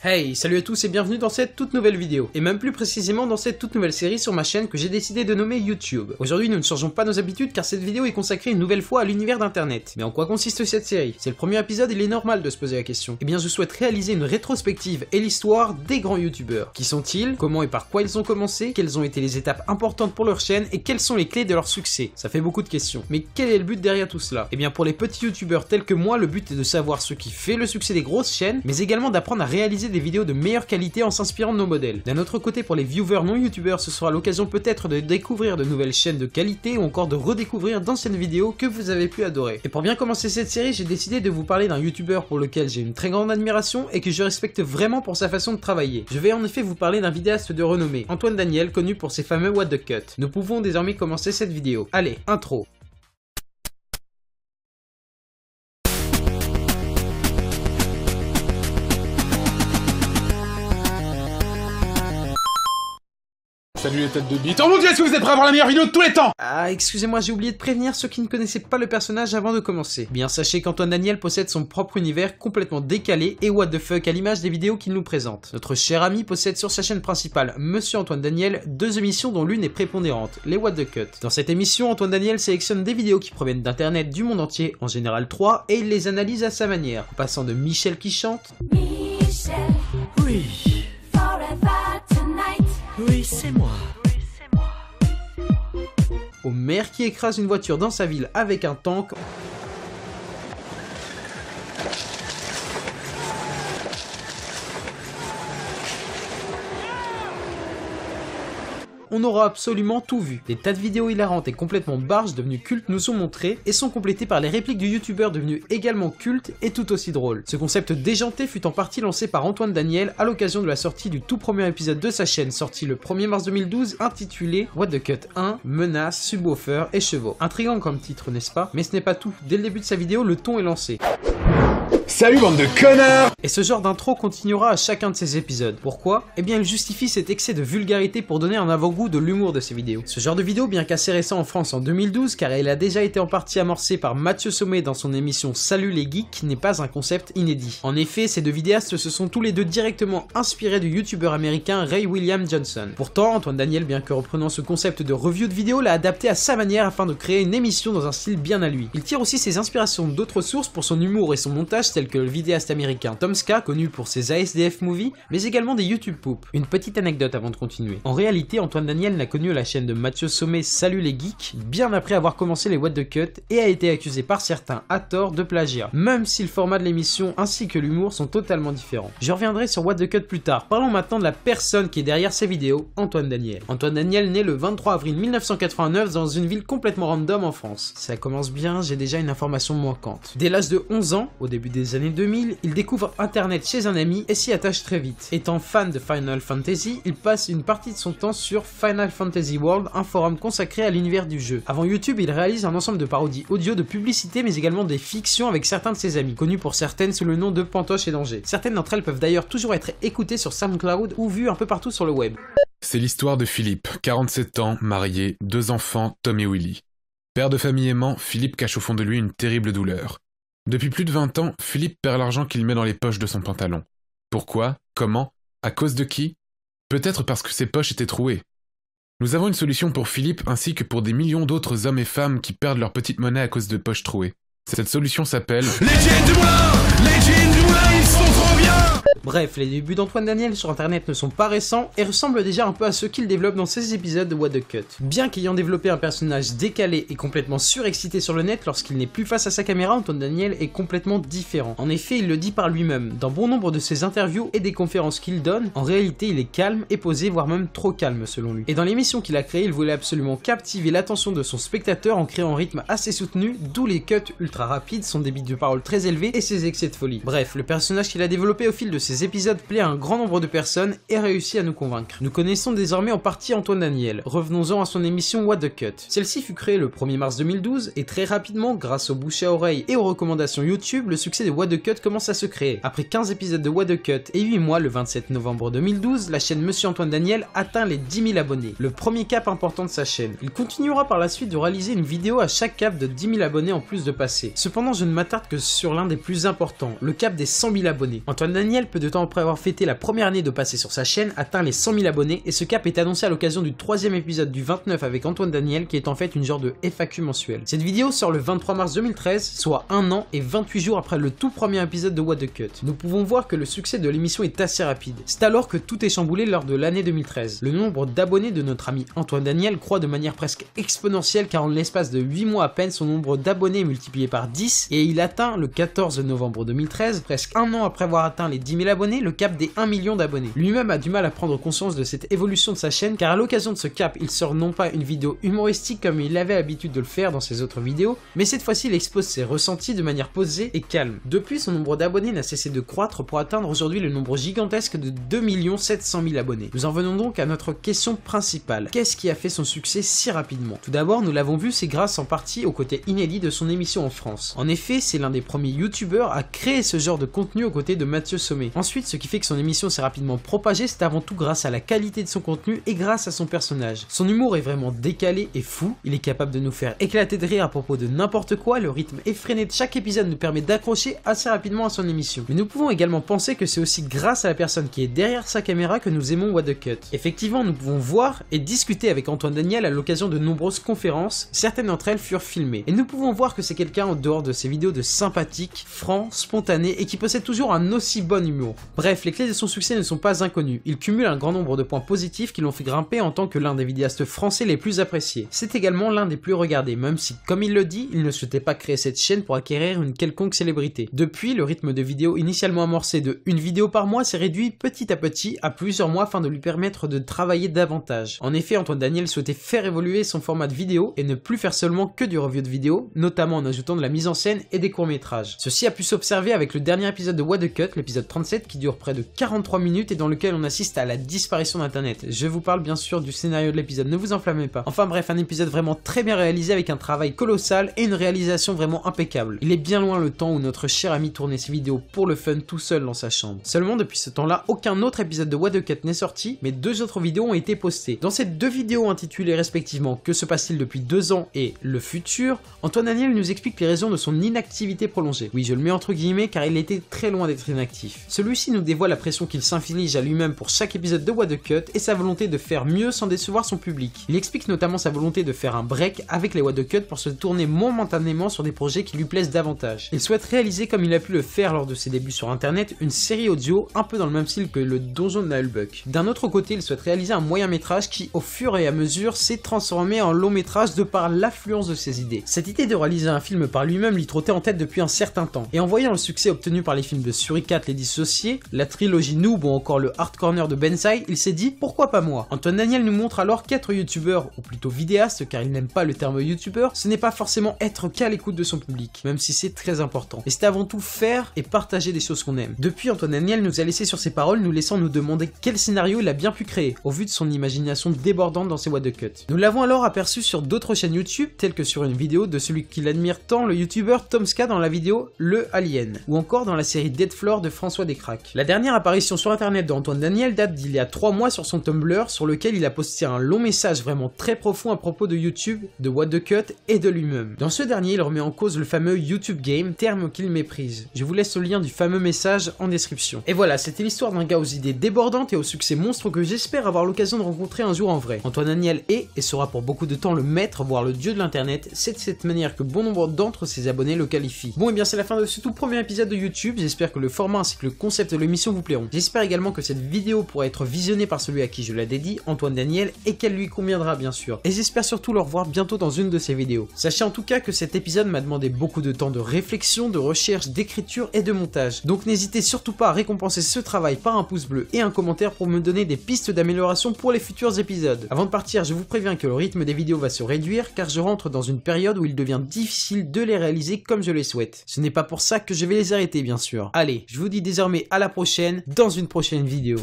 Hey, salut à tous et bienvenue dans cette toute nouvelle vidéo, et même plus précisément dans cette toute nouvelle série sur ma chaîne que j'ai décidé de nommer YouTube. Aujourd'hui nous ne changeons pas nos habitudes car cette vidéo est consacrée une nouvelle fois à l'univers d'internet. Mais en quoi consiste cette série? C'est le premier épisode, il est normal de se poser la question. Eh bien je souhaite réaliser une rétrospective et l'histoire des grands youtubeurs. Qui sont-ils? Comment et par quoi ils ont commencé? Quelles ont été les étapes importantes pour leur chaîne? Et quelles sont les clés de leur succès? Ça fait beaucoup de questions. Mais quel est le but derrière tout cela? Eh bien pour les petits youtubeurs tels que moi, le but est de savoir ce qui fait le succès des grosses chaînes, mais également d'apprendre à réaliser des vidéos de meilleure qualité en s'inspirant de nos modèles. D'un autre côté, pour les viewers non youtubeurs, ce sera l'occasion peut-être de découvrir de nouvelles chaînes de qualité ou encore de redécouvrir d'anciennes vidéos que vous avez pu adorer. Et pour bien commencer cette série, j'ai décidé de vous parler d'un youtubeur pour lequel j'ai une très grande admiration et que je respecte vraiment pour sa façon de travailler. Je vais en effet vous parler d'un vidéaste de renommée, Antoine Daniel, connu pour ses fameux What the Cut. Nous pouvons désormais commencer cette vidéo. Allez, intro. Salut les têtes de bite. Oh mon dieu, est-ce que vous êtes prêts à voir la meilleure vidéo de tous les temps? Ah, excusez-moi, j'ai oublié de prévenir ceux qui ne connaissaient pas le personnage avant de commencer. Bien, sachez qu'Antoine Daniel possède son propre univers complètement décalé et what the fuck à l'image des vidéos qu'il nous présente. Notre cher ami possède sur sa chaîne principale, Monsieur Antoine Daniel, deux émissions dont l'une est prépondérante, les What the Cut. Dans cette émission, Antoine Daniel sélectionne des vidéos qui proviennent d'internet du monde entier, en général 3, et il les analyse à sa manière, en passant de Michel qui chante. Michel. Oui, Forever tonight. oui, c'est moi. Au maire qui écrase une voiture dans sa ville avec un tank. On aura absolument tout vu. Des tas de vidéos hilarantes et complètement barges devenues cultes nous sont montrées et sont complétées par les répliques du youtubeur devenu également culte et tout aussi drôle. Ce concept déjanté fut en partie lancé par Antoine Daniel à l'occasion de la sortie du tout premier épisode de sa chaîne sorti le 1er mars 2012 intitulé What the Cut 1, menaces, subwoofer et chevaux. Intriguant comme titre, n'est-ce pas? Mais ce n'est pas tout. Dès le début de sa vidéo, le ton est lancé. Salut bande de connards! Et ce genre d'intro continuera à chacun de ces épisodes. Pourquoi? Eh bien il justifie cet excès de vulgarité pour donner un avant-goût de l'humour de ses vidéos. Ce genre de vidéo, bien qu'assez récent en France en 2012, car il a déjà été en partie amorcé par Mathieu Sommet dans son émission Salut les Geeks, n'est pas un concept inédit. En effet, ces deux vidéastes se sont tous les deux directement inspirés du youtubeur américain Ray William Johnson. Pourtant, Antoine Daniel, bien que reprenant ce concept de review de vidéo, l'a adapté à sa manière afin de créer une émission dans un style bien à lui. Il tire aussi ses inspirations d'autres sources pour son humour et son montage tels que le vidéaste américain Tom Ska, connu pour ses ASDF movies, mais également des YouTube Poop. Une petite anecdote avant de continuer. En réalité, Antoine Daniel n'a connu la chaîne de Mathieu Sommet Salut les Geeks bien après avoir commencé les What the Cut et a été accusé par certains à tort de plagiat, même si le format de l'émission ainsi que l'humour sont totalement différents. Je reviendrai sur What the Cut plus tard. Parlons maintenant de la personne qui est derrière ces vidéos, Antoine Daniel. Antoine Daniel naît le 23 avril 1989 dans une ville complètement random en France. Ça commence bien, j'ai déjà une information manquante. Dès l'âge de 11 ans, au début des années 2000, il découvre internet chez un ami et s'y attache très vite. Étant fan de Final Fantasy, il passe une partie de son temps sur Final Fantasy World, un forum consacré à l'univers du jeu. Avant YouTube, il réalise un ensemble de parodies audio, de publicités, mais également des fictions avec certains de ses amis, connus pour certaines sous le nom de Pantoche et Danger. Certaines d'entre elles peuvent d'ailleurs toujours être écoutées sur SoundCloud ou vues un peu partout sur le web. C'est l'histoire de Philippe, 47 ans, marié, 2 enfants, Tom et Willy. Père de famille aimant, Philippe cache au fond de lui une terrible douleur. Depuis plus de 20 ans, Philippe perd l'argent qu'il met dans les poches de son pantalon. Pourquoi? Comment? À cause de qui? Peut-être parce que ses poches étaient trouées. Nous avons une solution pour Philippe ainsi que pour des millions d'autres hommes et femmes qui perdent leur petite monnaie à cause de poches trouées. Cette solution s'appelle... Les jeans du moulin! Les jeans du moulin, ils sont trop bien! Bref, les débuts d'Antoine Daniel sur internet ne sont pas récents et ressemblent déjà un peu à ceux qu'il développe dans ses épisodes de What the Cut. Bien qu'ayant développé un personnage décalé et complètement surexcité sur le net, lorsqu'il n'est plus face à sa caméra, Antoine Daniel est complètement différent. En effet, il le dit par lui-même. Dans bon nombre de ses interviews et des conférences qu'il donne, en réalité il est calme et posé, voire même trop calme selon lui. Et dans l'émission qu'il a créée, il voulait absolument captiver l'attention de son spectateur en créant un rythme assez soutenu, d'où les cuts ultra rapides, son débit de parole très élevé et ses excès de folie. Bref, le personnage qu'il a développé au fil de ses épisodes plaît à un grand nombre de personnes et réussit à nous convaincre. Nous connaissons désormais en partie Antoine Daniel. Revenons-en à son émission What the Cut. Celle-ci fut créée le 1er mars 2012 et très rapidement, grâce au bouche à oreille et aux recommandations YouTube, le succès de What the Cut commence à se créer. Après 15 épisodes de What the Cut et 8 mois, le 27 novembre 2012, la chaîne Monsieur Antoine Daniel atteint les 10 000 abonnés, le premier cap important de sa chaîne. Il continuera par la suite de réaliser une vidéo à chaque cap de 10 000 abonnés en plus de passer. Cependant, je ne m'attarde que sur l'un des plus importants, le cap des 100 000 abonnés. Antoine Daniel peut peu de temps après avoir fêté la première année de passer sur sa chaîne, atteint les 100 000 abonnés et ce cap est annoncé à l'occasion du 3e épisode du 29 avec Antoine Daniel qui est en fait une genre de FAQ mensuel. Cette vidéo sort le 23 mars 2013, soit 1 an et 28 jours après le tout premier épisode de What the Cut. Nous pouvons voir que le succès de l'émission est assez rapide. C'est alors que tout est chamboulé lors de l'année 2013. Le nombre d'abonnés de notre ami Antoine Daniel croît de manière presque exponentielle car en l'espace de 8 mois à peine, son nombre d'abonnés est multiplié par 10 et il atteint le 14 novembre 2013, presque un an après avoir atteint les 10 000 abonnés, le cap des 1 million d'abonnés. Lui-même a du mal à prendre conscience de cette évolution de sa chaîne car à l'occasion de ce cap, il sort non pas une vidéo humoristique comme il avait l'habitude de le faire dans ses autres vidéos, mais cette fois-ci il expose ses ressentis de manière posée et calme. Depuis, son nombre d'abonnés n'a cessé de croître pour atteindre aujourd'hui le nombre gigantesque de 2 700 000 abonnés. Nous en venons donc à notre question principale. Qu'est-ce qui a fait son succès si rapidement? Tout d'abord, nous l'avons vu, c'est grâce en partie au côté inédit de son émission en France. En effet, c'est l'un des premiers youtubeurs à créer ce genre de contenu aux côtés de Mathieu Sommet. Ensuite, ce qui fait que son émission s'est rapidement propagée, c'est avant tout grâce à la qualité de son contenu et grâce à son personnage. Son humour est vraiment décalé et fou, il est capable de nous faire éclater de rire à propos de n'importe quoi, le rythme effréné de chaque épisode nous permet d'accrocher assez rapidement à son émission. Mais nous pouvons également penser que c'est aussi grâce à la personne qui est derrière sa caméra que nous aimons What the Cut. Effectivement, nous pouvons voir et discuter avec Antoine Daniel à l'occasion de nombreuses conférences, certaines d'entre elles furent filmées. Et nous pouvons voir que c'est quelqu'un en dehors de ses vidéos de sympathique, franc, spontané et qui possède toujours un aussi bon humour. Bref, les clés de son succès ne sont pas inconnues. Il cumule un grand nombre de points positifs qui l'ont fait grimper en tant que l'un des vidéastes français les plus appréciés. C'est également l'un des plus regardés, même si, comme il le dit, il ne souhaitait pas créer cette chaîne pour acquérir une quelconque célébrité. Depuis, le rythme de vidéo initialement amorcé de une vidéo par mois s'est réduit petit à petit à plusieurs mois afin de lui permettre de travailler davantage. En effet, Antoine Daniel souhaitait faire évoluer son format de vidéo et ne plus faire seulement que du review de vidéo, notamment en ajoutant de la mise en scène et des courts-métrages. Ceci a pu s'observer avec le dernier épisode de What the Cut, l'épisode 37, qui dure près de 43 minutes et dans lequel on assiste à la disparition d'internet. Je vous parle bien sûr du scénario de l'épisode, ne vous enflammez pas. Enfin bref, un épisode vraiment très bien réalisé avec un travail colossal et une réalisation vraiment impeccable. Il est bien loin le temps où notre cher ami tournait ses vidéos pour le fun tout seul dans sa chambre. Seulement depuis ce temps-là, aucun autre épisode de What the Cut n'est sorti, mais 2 autres vidéos ont été postées. Dans ces 2 vidéos intitulées respectivement Que se passe-t-il depuis 2 ans et Le futur, Antoine Daniel nous explique les raisons de son inactivité prolongée. Oui, je le mets entre guillemets car il était très loin d'être inactif. Celui-ci nous dévoile la pression qu'il s'inflige à lui-même pour chaque épisode de What the Cut et sa volonté de faire mieux sans décevoir son public. Il explique notamment sa volonté de faire un break avec les What the Cut pour se tourner momentanément sur des projets qui lui plaisent davantage. Il souhaite réaliser, comme il a pu le faire lors de ses débuts sur internet, une série audio un peu dans le même style que le Donjon de Nullbuck. D'un autre côté, il souhaite réaliser un moyen métrage qui, au fur et à mesure, s'est transformé en long métrage de par l'affluence de ses idées. Cette idée de réaliser un film par lui-même lui trottait en tête depuis un certain temps, et en voyant le succès obtenu par les films de Suricat Les Dissociés, la trilogie Noob ou encore le Hard Corner de Bensaï, il s'est dit pourquoi pas moi. Antoine Daniel nous montre alors qu'être youtubeur, ou plutôt vidéaste car il n'aime pas le terme youtubeur, ce n'est pas forcément être qu'à l'écoute de son public, même si c'est très important. Et c'est avant tout faire et partager des choses qu'on aime. Depuis, Antoine Daniel nous a laissé sur ses paroles, nous laissant nous demander quel scénario il a bien pu créer, au vu de son imagination débordante dans ses What the Cut. Nous l'avons alors aperçu sur d'autres chaînes YouTube, telles que sur une vidéo de celui qu'il admire tant, le youtubeur Tomska dans la vidéo Le Alien, ou encore dans la série Dead Floor de François Descraques. La dernière apparition sur internet d'Antoine Daniel date d'il y a 3 mois sur son Tumblr, sur lequel il a posté un long message vraiment très profond à propos de YouTube, de What the Cut et de lui-même. Dans ce dernier, il remet en cause le fameux YouTube Game, terme qu'il méprise. Je vous laisse le lien du fameux message en description. Et voilà, c'était l'histoire d'un gars aux idées débordantes et au succès monstre que j'espère avoir l'occasion de rencontrer un jour en vrai. Antoine Daniel est et sera pour beaucoup de temps le maître, voire le dieu de l'internet. C'est de cette manière que bon nombre d'entre ses abonnés le qualifient. Bon et bien c'est la fin de ce tout premier épisode de YouTube, j'espère que le format ainsi que le concept de l'émission vous plairont. J'espère également que cette vidéo pourra être visionnée par celui à qui je la dédie, Antoine Daniel, et qu'elle lui conviendra bien sûr. Et j'espère surtout le revoir bientôt dans une de ses vidéos. Sachez en tout cas que cet épisode m'a demandé beaucoup de temps de réflexion, de recherche, d'écriture et de montage. Donc n'hésitez surtout pas à récompenser ce travail par un pouce bleu et un commentaire pour me donner des pistes d'amélioration pour les futurs épisodes. Avant de partir, je vous préviens que le rythme des vidéos va se réduire car je rentre dans une période où il devient difficile de les réaliser comme je les souhaite. Ce n'est pas pour ça que je vais les arrêter bien sûr. Allez, je vous dis désormais à la prochaine dans une prochaine vidéo.